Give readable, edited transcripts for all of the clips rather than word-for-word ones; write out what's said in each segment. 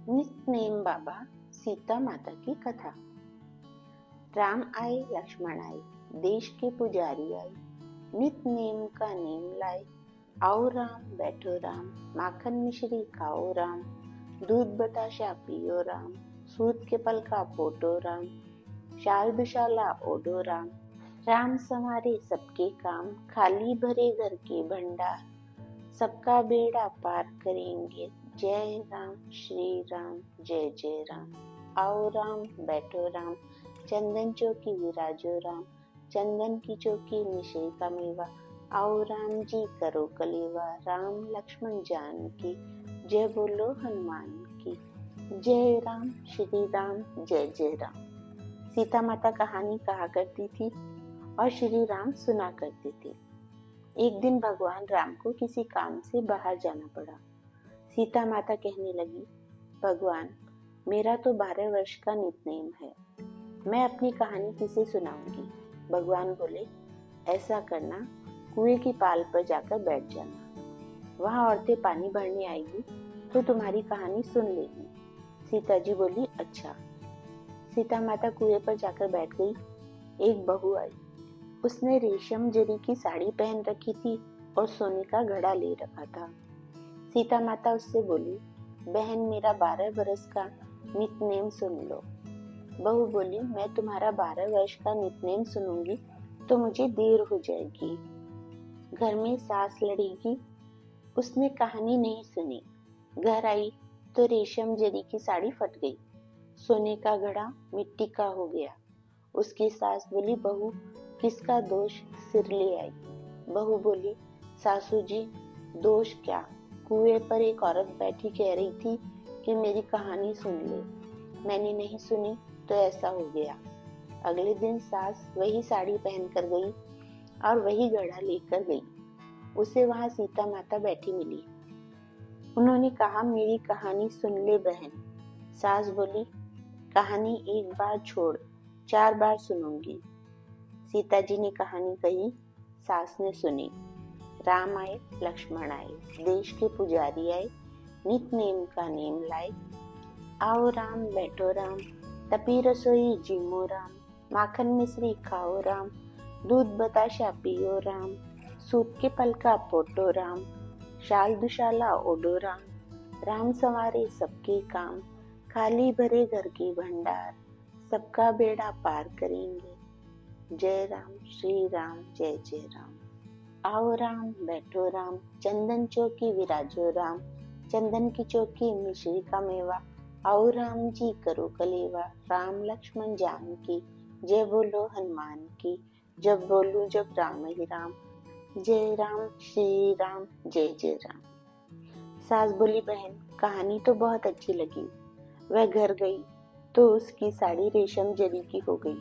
नित्य बाबा सीता माता की कथा। राम आए लक्ष्मण आए, देश के पुजारी आए, नित नेम का नेम लाए। आओ राम बैठो राम, माखन मिश्री खाओ राम, दूध बताशा पियो राम, सूत के पल का पोटो राम, शाल दुशाला ओढ़ो राम। राम संवारे सबके काम, खाली भरे घर के भंडार, सबका बेड़ा पार करेंगे। जय राम श्री राम जय जय राम। आओ राम बैठो राम, चंदन चौकी विराजो राम, चंदन की चौकी मिश्री का मेवा। आओ राम जी करो कलेवा, राम लक्ष्मण जान की जय बोलो हनुमान की। जय राम श्री राम जय जय राम। सीता माता कहानी कहा करती थी और श्री राम सुना करते थे। एक दिन भगवान राम को किसी काम से बाहर जाना पड़ा। सीता माता कहने लगी, भगवान मेरा तो 12 वर्ष का नितनेम है, मैं अपनी कहानी किसे सुनाऊंगी। भगवान बोले, ऐसा करना, कुएं की पाल पर जाकर बैठ जाना, वहां औरतें पानी भरने आएगी तो तुम्हारी कहानी सुन लेगी। सीता जी बोली, अच्छा। सीता माता कुएं पर जाकर बैठ गई। एक बहू आई, उसने रेशम जरी की साड़ी पहन रखी थी और सोने का घड़ा ले रखा था। सीता माता उससे बोली, बहन मेरा 12 वर्ष का नितनेम सुन लो। बहू बोली, मैं तुम्हारा 12 वर्ष का नितनेम सुनूंगी तो मुझे देर हो जाएगी, घर में सास लड़ेगी। उसने कहानी नहीं सुनी। घर आई तो रेशम जरी की साड़ी फट गई, सोने का घड़ा मिट्टी का हो गया। उसकी सास बोली, बहू किसका दोष सिर ले आई। बहू बोली, सासू जी दोष क्या, कुएं पर एक औरत बैठी कह रही थी कि मेरी कहानी सुन ले, मैंने नहीं सुनी तो ऐसा हो गया। अगले दिन सास वही साड़ी पहन कर गई और वही घड़ा लेकर गई। उसे वहां सीता माता बैठी मिली। उन्होंने कहा, मेरी कहानी सुन ले बहन। सास बोली, कहानी एक बार छोड़ 4 बार सुनूंगी। सीता जी ने कहानी कही, सास ने सुनी। राम आए लक्ष्मण आए, देश के पुजारी आए, नित नेम का नेम लाए। आओ राम बैठो राम, तपी रसोई जीमो राम, माखन मिश्री खाओ राम, दूध बताशा पियो राम, सूत के पल का पोटो राम, शाल दुशाला ओढ़ो राम। राम संवारे सबके काम, खाली भरे घर की भंडार, सबका बेड़ा पार करेंगे। जय राम श्री राम जय जय राम। आओ राम बैठो राम, चंदन चौकी विराजो राम, चंदन की चौकी मिश्री का मेवा। आओ राम जी करो कलेवा, राम लक्ष्मण जान की जय बोलो हनुमान की। जब बोलूं जब राम ही राम, जय राम श्री राम जय जय राम। सास बोली, बहन कहानी तो बहुत अच्छी लगी। वह घर गई तो उसकी साड़ी रेशम जरी की हो गई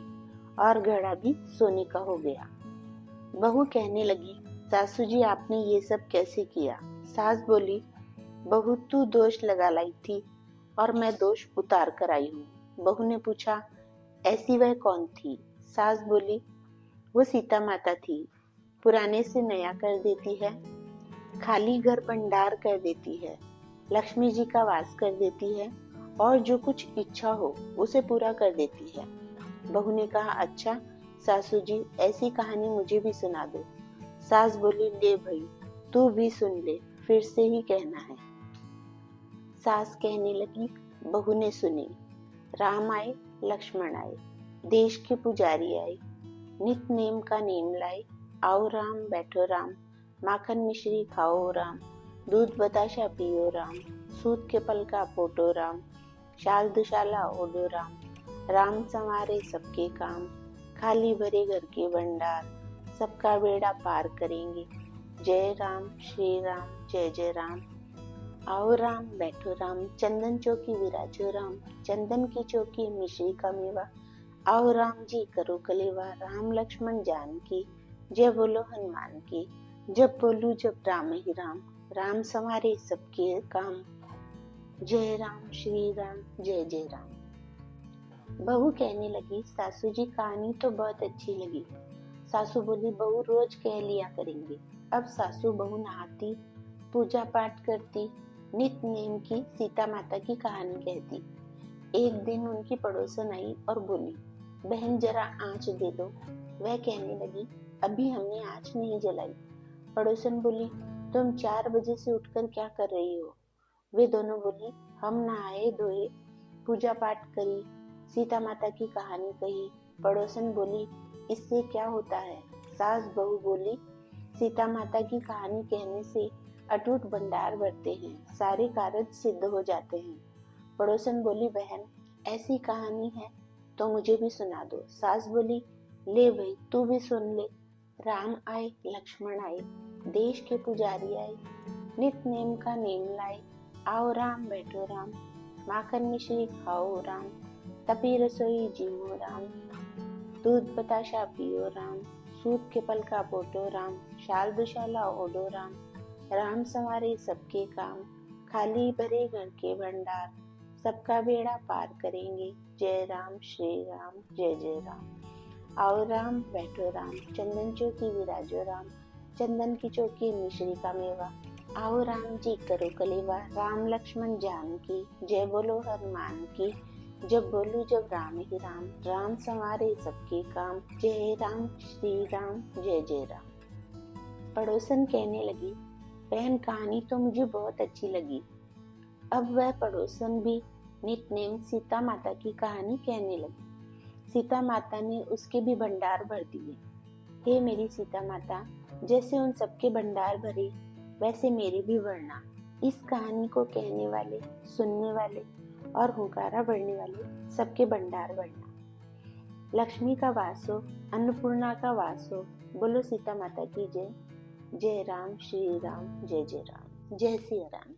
और घड़ा भी सोने का हो गया। बहू कहने लगी, सासू जी आपने ये सब कैसे किया। सास बोली, बहू तू दोष लगा लाई थी और मैं दोष उतार कर आई हूँ। बहू ने पूछा, ऐसी वह कौन थी। सास बोली, वो सीता माता थी, पुराने से नया कर देती है, खाली घर भंडार कर देती है, लक्ष्मी जी का वास कर देती है और जो कुछ इच्छा हो उसे पूरा कर देती है। बहू ने कहा, अच्छा सासू जी ऐसी कहानी मुझे भी सुना दो। सास बोली, ले भाई तू भी सुन ले, फिर से ही कहना है। सास कहने लगी, बहू ने सुनी। राम आए लक्ष्मण आए, देश के पुजारी आए, नित नेम का नेम लाए। आओ राम बैठो राम, माखन मिश्री खाओ राम, दूध बताशा पियो राम, सूत के पल का पोटो राम, शाल दुशाला ओढ़ो राम। राम संवारे सबके काम, खाली भरे घर के भंडार, सबका बेड़ा पार करेंगे। जय राम श्री राम जय जय राम। आओ राम बैठो राम, चंदन चौकी विराजो राम, चंदन की चौकी मिश्री का मेवा। आओ राम जी करो कलेवा, राम लक्ष्मण जान की जय बोलो हनुमान की। जब बोलूं जब राम ही राम, राम संवारे सबके काम। जय राम श्री राम जय जय राम। बहू कहने लगी, सासू जी कहानी तो बहुत अच्छी लगी। सासू बोली, बहू रोज कह लिया करेंगे। अब सासू बहू नहाती, पूजा पाठ करती, नित्य नेम की सीता माता की कहानी कहती। एक दिन उनकी पड़ोसन आई और बोली, बहन जरा आँच दे दो। वह कहने लगी, अभी हमने आँच नहीं जलाई। पड़ोसन बोली, तुम 4 बजे से उठकर क्या कर रही हो? वे दोनों बोली, हम नहाए धोए, पूजा पाठ करी, सीता माता की कहानी कही। पड़ोसन बोली, इससे क्या होता है? सास बहू बोली, सीता माता की कहानी कहने से अटूट भंडार बढ़ते हैं, सारे कार्य सिद्ध हो जाते हैं। पड़ोसन बोली, बहन ऐसी कहानी है तो मुझे भी सुना दो। सास बोली, ले भाई तू भी सुन ले। राम आए लक्ष्मण आए, देश के पुजारी आए, नित नेम का नेम लाए। आओ राम बैठो राम, माखन मिश्री खाओ राम, तपी रसोई जीवो राम, दूध बताशा पियो राम, सूत के पल का पोटो राम, शाल दुशाला ओढ़ो राम, राम संवारे सबके काम, खाली भरे घर के भंडार, सबका बेड़ा पार करेंगे, जय राम श्री राम जय जय राम। आओ राम बैठो राम, चंदन चौकी विराजो राम, चंदन की चौकी मिश्री का मेवा, आओ राम जी करो कलेवा, राम लक्ष्मण जानकी, जय बोलो हनुमान की, जब बोलू जब राम ही राम, राम संवारे सबके काम, जय राम श्री राम जय जय राम। पड़ोसन कहने लगी, बहन कहानी तो मुझे बहुत अच्छी लगी। अब वह पड़ोसन भी नित नेम सीता माता की कहानी कहने लगी। सीता माता ने उसके भी भंडार भर दिए। हे मेरी सीता माता, जैसे उन सबके भंडार भरे वैसे मेरे भी भरना। इस कहानी को कहने वाले, सुनने वाले और हुंकारा भरने वाले सबके भंडार भरना। लक्ष्मी का वास हो, अन्नपूर्णा का वास हो। बोलो सीता माता की जय। जय राम श्री राम जय जय राम, जय सिया राम।